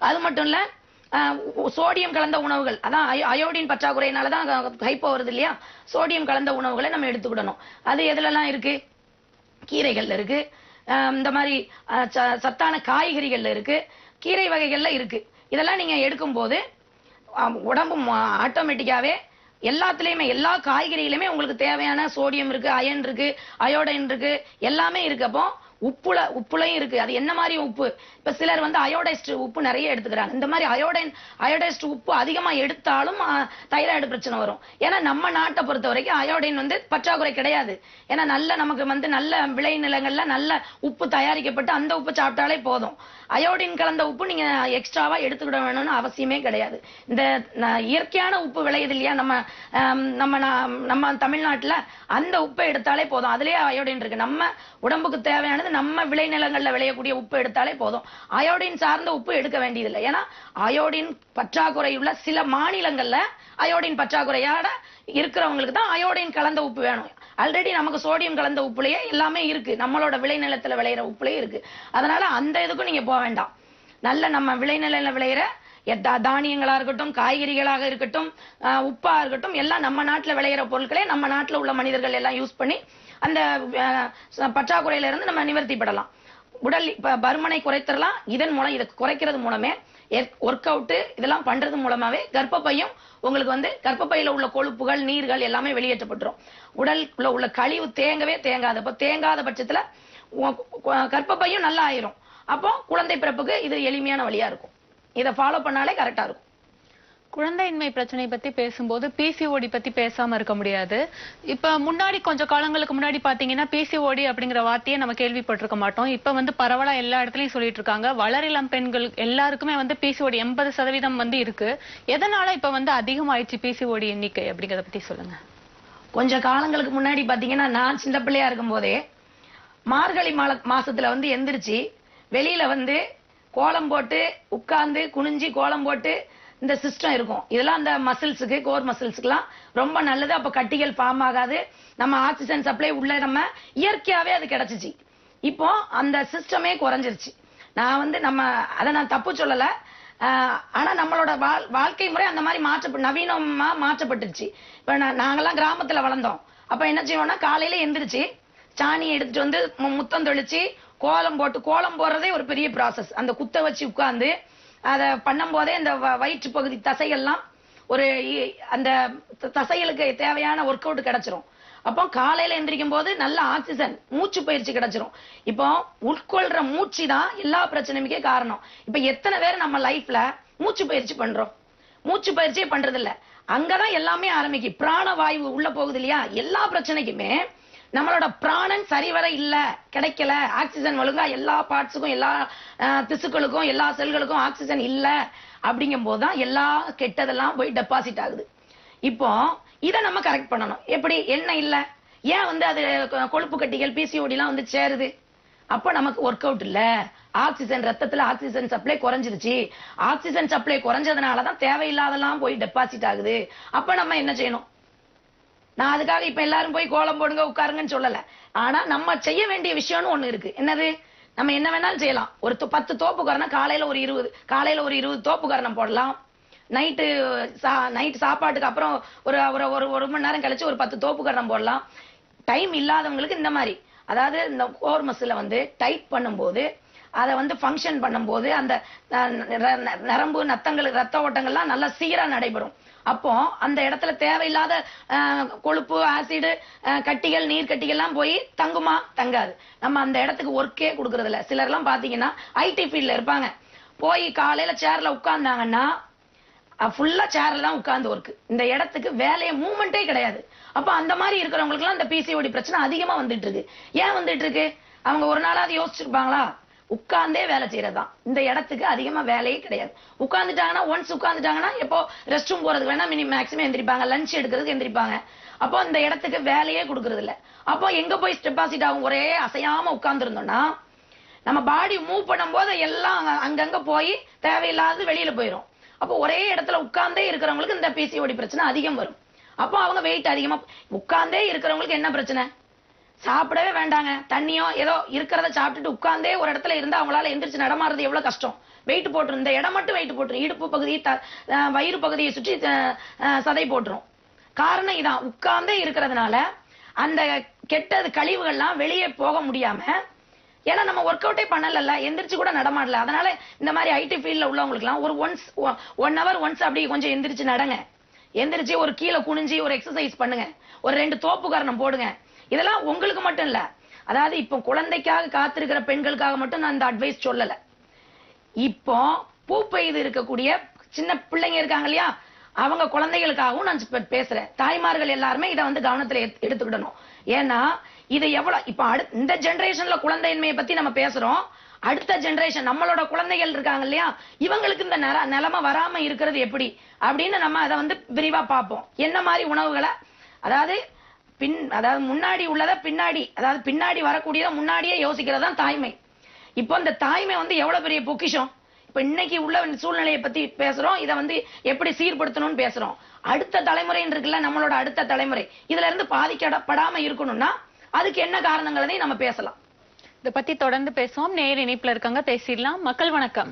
அது மட்டும் இல்ல, சோடியம் கலந்த உணவுகள், அதான் அயோடின் பற்றாக்குறையினாலதான் ஹைப்போ வருது இல்லையா, சோடியம் கலந்த உணவுகளை நம்ம எடுத்துக்கிடணும். அது எதுலலாம் இருக்கு, கீரைகள்ல இருக்கு, இந்த மாதிரி சத்தான காய்கறிகள்ல இருக்கு, கீரை வகைகள்ல இருக்கு. இதெல்லாம் நீங்க எடுக்கும் போது உடம்பு ஆட்டோமேட்டிக்காவே எல்லாத்துலயுமே, எல்லா காய்கறியிலுமே உங்களுக்கு தேவையான சோடியம் இருக்கு, அயன் இருக்கு, அயோடைன் இருக்கு, எல்லாமே இருக்கு. அப்போ உப்புலையும் இருக்கு. அது என்ன மாதிரி உப்பு? இப்ப சிலர் வந்து அயோடைஸ்ட் உப்பு நிறைய எடுத்துக்கிறாங்க. இந்த மாதிரி அயோடைஸ்ட் உப்பு அதிகமா எடுத்தாலும் தைராய்டு பிரச்சனை வரும். ஏன்னா நம்ம நாட்டை பொறுத்த வரைக்கும் அயோடின் வந்து பற்றாக்குறை கிடையாது. ஏன்னா நமக்கு வந்து நல்ல விளை நிலங்கள்ல நல்ல உப்பு தயாரிக்கப்பட்டு அந்த உப்பு சாப்பிட்டாலே போதும். அயோடின் கலந்த உப்பு நீங்க எக்ஸ்ட்ராவா எடுத்துக்கிட வேணும்னு அவசியமே கிடையாது. இந்த இயற்கையான உப்பு விளையுது இல்லையா நம்ம தமிழ்நாட்டுல, அந்த உப்பை எடுத்தாலே போதும். அதுலயே அயோடின் இருக்கு. நம்ம உடம்புக்கு தேவையானது நம்ம விளைநிலங்கள்ல விளையக்கூடிய உப்பு எடுத்தாலே போதும். அயோடின் சார்ந்த உப்பு எடுக்க வேண்டியதில்லை. ஏன்னா அயோடின் பற்றாக்குறை உள்ள சில மாநிலங்கள்ல அயோடின் பற்றாக்குறையோட இருக்கிறவங்களுக்கு தான் அயோடின் கலந்த உப்பு வேணும். ஆல்ரெடி நமக்கு சோடியம் கலந்த உப்புலயே எல்லாமே இருக்கு. நம்மளோட விளைநிலத்துல விளையிற உப்புலயே இருக்கு. அதனால அந்த இதுக்கும் நீங்க போக வேண்டாம். நல்ல நம்ம விளைநிலையில விளையிற தானியங்களா இருக்கட்டும், காய்கறிகளாக இருக்கட்டும், உப்பா இருக்கட்டும், எல்லாம் நம்ம நாட்டுல விளையிற பொருட்களே நம்ம நாட்டுல உள்ள மனிதர்கள் எல்லாம் யூஸ் பண்ணி அந்த பற்றாக்குறையில இருந்து நம்ம நிவர்த்தி படலாம். உடல் பருமனை குறைத்திடலாம். இதன் மூலம் இதை குறைக்கிறது மூலமே ஒர்க் அவுட் இதெல்லாம் பண்றது மூலமாவே கர்ப்பப்பையும் உங்களுக்கு வந்து கர்ப்பப்பையில உள்ள கொழுப்புகள் நீர்கள் எல்லாமே வெளியேற்றப்பட்டுரும். உடலுக்குள்ள உள்ள கழிவு தேங்காது. அப்ப தேங்காத பட்சத்துல கர்ப்பப்பையும் நல்லா ஆயிரும். அப்போ குழந்தை பிறப்புக்கு இது எளிமையான வழியா இருக்கும். இதை ஃபாலோ பண்ணாலே கரெக்டா இருக்கும். குழந்தையின்மை பிரச்சனை பத்தி பேசும்போது பிசிஓடி பத்தி பேசாம இருக்க முடியாது. இப்ப முன்னாடி கொஞ்சம் காலங்களுக்கு முன்னாடி பாத்தீங்கன்னா பிசிஓடி அப்படிங்கிற வார்த்தையை நம்ம கேள்விப்பட்டிருக்க மாட்டோம். இப்ப வந்து பரவலா எல்லா இடத்துலயும் சொல்லிட்டு இருக்காங்க. வளரிளம் பெண்கள் எல்லாருக்குமே வந்து பிசிஓடி 80% வந்து இருக்கு. எதனால இப்ப வந்து அதிகமாயிடுச்சு பிசிஓடி எண்ணிக்கை அப்படிங்கறத பத்தி சொல்லுங்க. கொஞ்சம் காலங்களுக்கு முன்னாடி பாத்தீங்கன்னா நான் சின்ன பிள்ளையா இருக்கும் போதே மார்கழி மாசத்துல வந்து எந்திரிச்சு வெளியில வந்து கோலம் போட்டு உட்கார்ந்து குனிஞ்சி கோலம் போட்டு இந்த சிஸ்டம் இருக்கும். இதெல்லாம் அந்த மசில்ஸுக்கு கோர் மசில்ஸுக்குலாம் ரொம்ப நல்லது. அப்ப கட்டிகள் ஃபார்ம் ஆகாது. நம்ம ஆக்சிஜன் சப்ளை உள்ள நம்ம இயற்கையாவே அது கிடைச்சிச்சு. இப்போ அந்த சிஸ்டமே குறைஞ்சிருச்சு. நான் வந்து அதை நான் தப்பு சொல்லல. ஆனா நம்மளோட வாழ்க்கை முறை அந்த மாதிரி நவீனமா மாற்றப்பட்டுருச்சு. இப்ப நாங்கெல்லாம் கிராமத்துல வளர்ந்தோம். அப்ப என்ன செய்வோம்னா காலையில எந்திரிச்சு சாணியை எடுத்துட்டு வந்து முத்தம் தெளிச்சு கோலம் போடுறதே ஒரு பெரிய ப்ராசஸ். அந்த குத்த வச்சு உட்கார்ந்து அதை பண்ணும் போதே இந்த வயிற்று பகுதி தசைகள்லாம் அந்த தசைகளுக்கு தேவையான ஒர்க் அவுட் கிடைச்சிரும். அப்போ காலையில எந்திரிக்கும் போது நல்ல ஆக்சிஜன் மூச்சு பயிற்சி கிடைச்சிரும். இப்போ உட்கொள்ற மூச்சு தான் எல்லா பிரச்சனைக்குமே காரணம். இப்ப எத்தனை பேர் நம்ம லைஃப்ல மூச்சு பயிற்சி பண்றோம்? மூச்சு பயிற்சியே பண்றது இல்ல. அங்கதான் எல்லாமே ஆரம்பிக்கும். பிராணவாயு உள்ள போகுது இல்லையா? எல்லா பிரச்சனைக்குமே நம்மளோட பிராணன் சரிவர இல்ல, கிடைக்கல, ஆக்சிஜன் ஒழுங்கா எல்லா பார்ட்ஸுக்கும் எல்லா திசுக்களுக்கும் எல்லா செல்களுக்கும் ஆக்சிஜன் இல்ல அப்படிங்கும் போதுதான் எல்லா கெட்டதெல்லாம் போய் டெபாசிட் ஆகுது. இப்போ இதை நம்ம கரெக்ட் பண்ணணும். எப்படி? என்ன இல்ல, ஏன் வந்து அது கொழுப்பு கட்டிகள் பிசிஓடி எல்லாம் வந்து சேருது? அப்ப நமக்கு ஒர்க் அவுட் இல்ல. ஆக்சிஜன் ரத்தத்துல ஆக்சிஜன் சப்ளை குறைஞ்சிருச்சு. ஆக்சிஜன் சப்ளை குறைஞ்சதுனாலதான் தேவையில்லாதெல்லாம் போய் டெபாசிட் ஆகுது. அப்ப நம்ம என்ன செய்யணும்? நான் அதுக்காக இப்ப எல்லாரும் போய் கோலம் போடுங்க உட்காருங்கன்னு சொல்லல. ஆனா நம்ம செய்ய வேண்டிய விஷயம்னு ஒண்ணு இருக்கு. என்னது? நம்ம என்ன வேணாலும் செய்யலாம். ஒரு 10 தோப்பு கரணம் காலையில ஒரு 20 தோப்பு கரணம் போடலாம். நைட்டு சாப்பாட்டுக்கு அப்புறம் ஒரு மணி நேரம் கழிச்சு ஒரு 10 தோப்பு கரணம் போடலாம். டைம் இல்லாதவங்களுக்கு இந்த மாதிரி, அதாவது இந்த கோர் மசில வந்து டைட் பண்ணும்போது அதை வந்து ஃபங்க்ஷன் பண்ணும்போது அந்த நரம்பு ரத்த ஓட்டங்கள்லாம் நல்லா சீரா நடைபெறும். அப்போ அந்த இடத்துல தேவையில்லாத கொழுப்பு ஆசிடு கட்டிகள் நீர் கட்டிகள்லாம் போய் தங்குமா? தங்காது. நம்ம அந்த இடத்துக்கு ஒர்க்கே கொடுக்கறது இல்ல. சிலர் எல்லாம் பாத்தீங்கன்னா ஐடி ஃபீல்ட்ல இருப்பாங்க. போய் காலையில சேர்ல உட்கார்ந்தாங்கன்னா ஃபுல்லா சேர்ல தான் உட்கார்ந்து ஒர்க். இந்த இடத்துக்கு வேலையை மூவ்மெண்டே கிடையாது. அப்ப அந்த மாதிரி இருக்கிறவங்களுக்கு எல்லாம் இந்த பிசிஓடி பிரச்சனை அதிகமா வந்துட்டு இருக்கு. ஏன் வந்துட்டு இருக்கு? அவங்க ஒரு நாளாவது யோசிச்சிருப்பாங்களா? உட்கார்ந்தே வேலை செய்யறதுதான். இந்த இடத்துக்கு அதிகமா வேலையே கிடையாது. உட்கார்ந்துட்டாங்கன்னா எப்போ ரெஸ்ட் ரூம் போறதுக்கு வேணா மேக்ஸிமம் எந்திரிப்பாங்க, லஞ்ச் எடுக்கிறதுக்கு எந்திரிப்பாங்க. அப்போ இந்த இடத்துக்கு வேலையே கொடுக்கறது இல்ல. அப்போ எங்க போய் டெபாசிட் ஆகும்? ஒரே அசையாம உட்கார்ந்து இருந்தோம்னா நம்ம பாடி மூவ் பண்ணும் போது எல்லாம் அங்கங்க போய் தேவையில்லாத வெளியில போயிடும். அப்போ ஒரே இடத்துல உட்கார்ந்தே இருக்கிறவங்களுக்கு இந்த பிசிஓடி பிரச்சனை அதிகம் வரும். அப்போ அவங்க வெயிட் அதிகமா. உட்கார்ந்தே இருக்கிறவங்களுக்கு என்ன பிரச்சனை? சாப்பிடவே வேண்டாங்க, தண்ணியோ ஏதோ இருக்கிறத சாப்பிட்டுட்டு உட்கார்ந்தே ஒரு இடத்துல இருந்தா அவங்களால எந்திரிச்சு நடமாடுறது எவ்வளவு கஷ்டம். வெயிட் போட்டுரும். இந்த இடம் மட்டும் வெயிட் போட்டுரும். இடுப்பு பகுதி வயிறு பகுதியை சுற்றி சதை போட்டுரும். காரணம் இதான். உட்கார்ந்தே இருக்கிறதுனால அந்த கெட்டது கழிவுகள்லாம் வெளியே போக முடியாம, ஏன்னா நம்ம ஒர்க் அவுட்டே பண்ணல, எந்திரிச்சு கூட நடமாடல. அதனால இந்த மாதிரி ஐடி ஃபீல்ட்ல உள்ளவங்களுக்கு எல்லாம் ஒரு 1 hour ஒன்ஸ் அப்படி கொஞ்சம் எந்திரிச்சு நடங்க. எந்திரிச்சு ஒரு கீழே குனிஞ்சி ஒரு எக்ஸசைஸ் பண்ணுங்க. ஒரு 2 தோப்பு கரணம் போடுங்க. இதெல்லாம் உங்களுக்கு மட்டும் இல்ல, அதாவது இப்போ குழந்தைக்காக காத்திருக்கிற பெண்களுக்காக மட்டும் நான் இந்த அட்வைஸ் சொல்லல. இப்போ பூ பெய்து இருக்கக்கூடிய சின்ன பிள்ளைங்க இருக்காங்க இல்லையா, அவங்க குழந்தைகளுக்காகவும் நான் பேசுறேன். தாய்மார்கள் எல்லாருமே இதை வந்து கவனத்துல எடுத்துக்கிடணும். ஏன்னா இது எவ்வளவு இப்ப இந்த ஜெனரேஷன்ல குழந்தையின்மையை பத்தி நம்ம பேசுறோம். அடுத்த ஜெனரேஷன் நம்மளோட குழந்தைகள் இருக்காங்க இல்லையா, இவங்களுக்கு இந்த நிலைமை வராம இருக்கிறது எப்படி அப்படின்னு நம்ம அதை வந்து விரிவா பார்ப்போம். என்ன மாதிரி உணவுகளை, அதாவது முன்னாடி உள்ளத பின்னாடி, அதாவது பின்னாடி வரக்கூடியதை முன்னாடியே யோசிக்கிறதுதான் தாய்மை. இப்போ இந்த தாய்மை வந்து எவ்வளவு பெரிய பொக்கிஷம். இப்ப இன்னைக்கு உள்ள சூழ்நிலையை பத்தி பேசுறோம், இதை வந்து எப்படி சீர்படுத்தணும்னு பேசுறோம். அடுத்த தலைமுறைன்னு இருக்குல்ல, நம்மளோட அடுத்த தலைமுறை இதுல இருந்து பாதிக்கப்படாம இருக்கணும்னா அதுக்கு என்ன காரணங்களதையும் நம்ம பேசலாம். இதை பத்தி தொடர்ந்து பேசுவோம். நேர் இணைப்புல இருக்காங்க, பேசிடலாம். மக்கள் வணக்கம்.